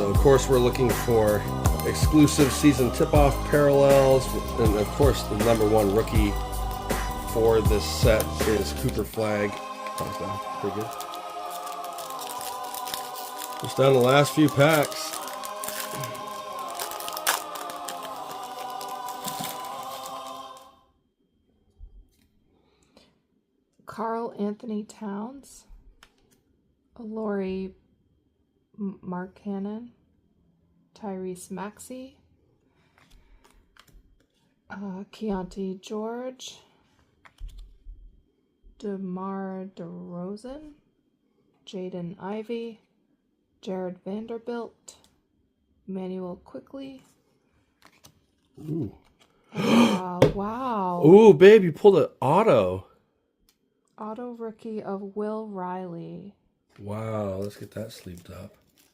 So, of course, we're looking for exclusive season tip-off parallels. And, of course, the number one rookie for this set is Cooper Flagg. How's that? Pretty good. Just down the last few packs. Carl Anthony Towns, Laurie Markkanen, Tyrese Maxey, Keontae George, DeMar DeRozan, Jaden Ivey, Jared Vanderbilt, Emmanuel Quickly. Ooh. Wow. Ooh, babe, you pulled an auto. Auto rookie of Will Riley. Wow, let's get that sleeved up.